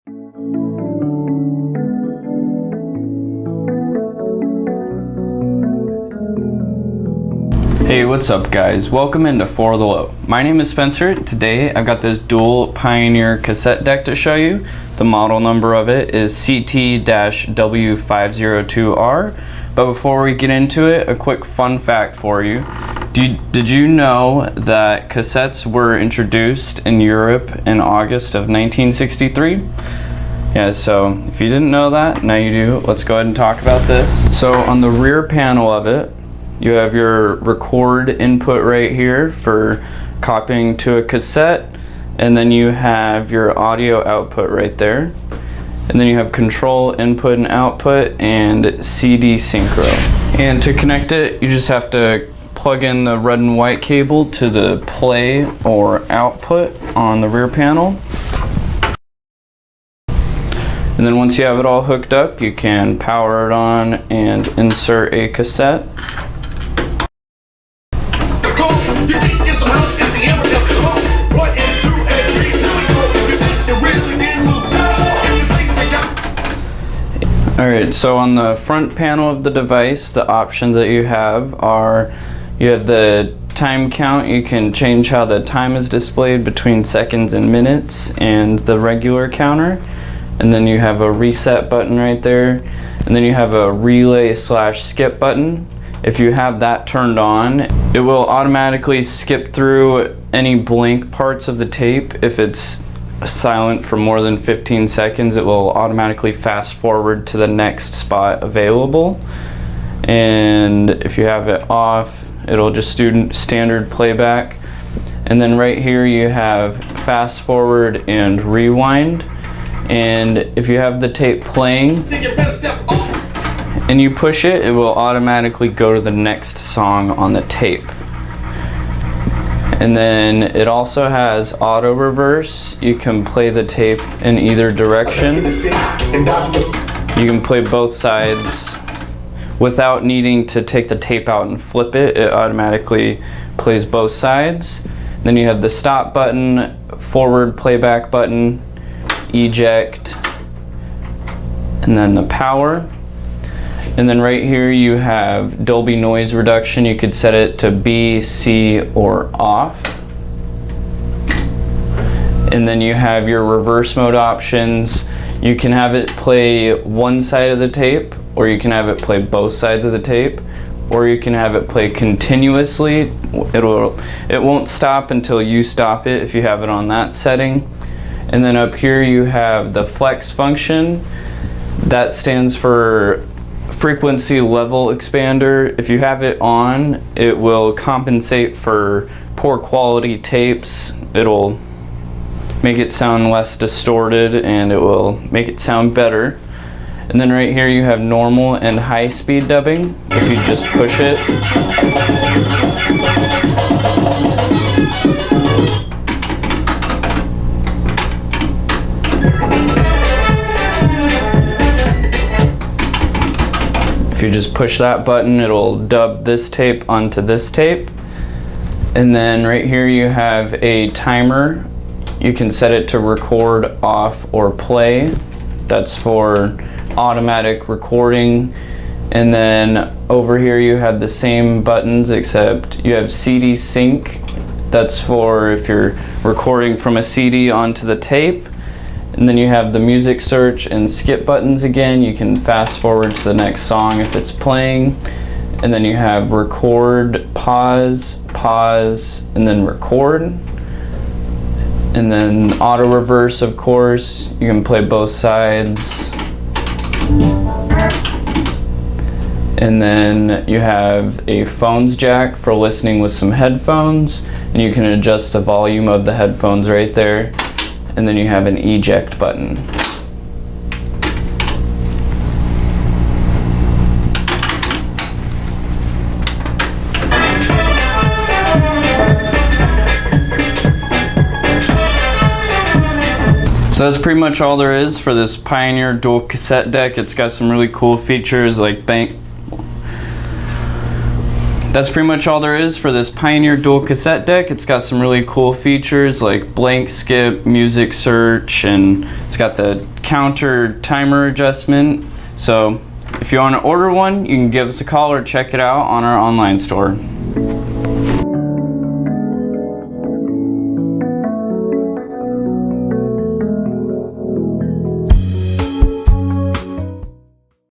Hey, what's up guys? Welcome into For the Low. My name is Spencer. Today I've got this dual Pioneer cassette deck to show you. The model number of it is CT-W502R. But before we get into it, a quick fun fact for you. Did you know that cassettes were introduced in Europe in August of 1963? Yeah, so if you didn't know that, now you do. Let's go ahead and talk about this. So on the rear panel of it, you have your record input right here for copying to a cassette, and then you have your audio output right there. And then you have control input and output and CD synchro. And to connect it, you just have to plug in the red and white cable to the play or output on the rear panel. And then once you have it all hooked up, you can power it on and insert a cassette. Alright, so on the front panel of the device, the options that you have are, you have the time count. You can change how the time is displayed between seconds and minutes, and the regular counter. And then you have a reset button right there. And then you have a relay/skip button. If you have that turned on, it will automatically skip through any blank parts of the tape. If it's silent for more than 15 seconds, it will automatically fast forward to the next spot available. And if you have it off, it'll just do standard playback. And then right here you have fast forward and rewind. And if you have the tape playing and you push it, it will automatically go to the next song on the tape. And then it also has auto reverse. You can play the tape in either direction. You can play both sides without needing to take the tape out and flip it. It automatically plays both sides. Then you have the stop button, forward playback button, eject, and then the power. And then right here you have Dolby noise reduction. You could set it to B, C, or off. And then you have your reverse mode options. You can have it play one side of the tape, or you can have it play both sides of the tape, or you can have it play continuously. It won't stop until you stop it if you have it on that setting. And then up here you have the flex function. That stands for frequency level expander. If you have it on, it will compensate for poor quality tapes. It'll make it sound less distorted, and it will make it sound better. And then right here you have normal and high speed dubbing. If you just push it, if you just push that button, it'll dub this tape onto this tape. And then right here you have a timer. You can set it to record, off, or play. That's for automatic recording. And then over here you have the same buttons, except you have CD sync. That's for if you're recording from a CD onto the tape. And then you have the music search and skip buttons again. You can fast forward to the next song if it's playing. And then you have record, pause, pause, and then record. And then auto reverse, of course. You can play both sides. And then you have a phones jack for listening with some headphones. And you can adjust the volume of the headphones right there. And then you have an eject button. So that's pretty much all there is for this Pioneer dual cassette deck. It's got some really cool features like That's pretty much all there is for this Pioneer dual cassette deck. It's got some really cool features like blank skip, music search, and it's got the counter timer adjustment. So if you want to order one, you can give us a call or check it out on our online store.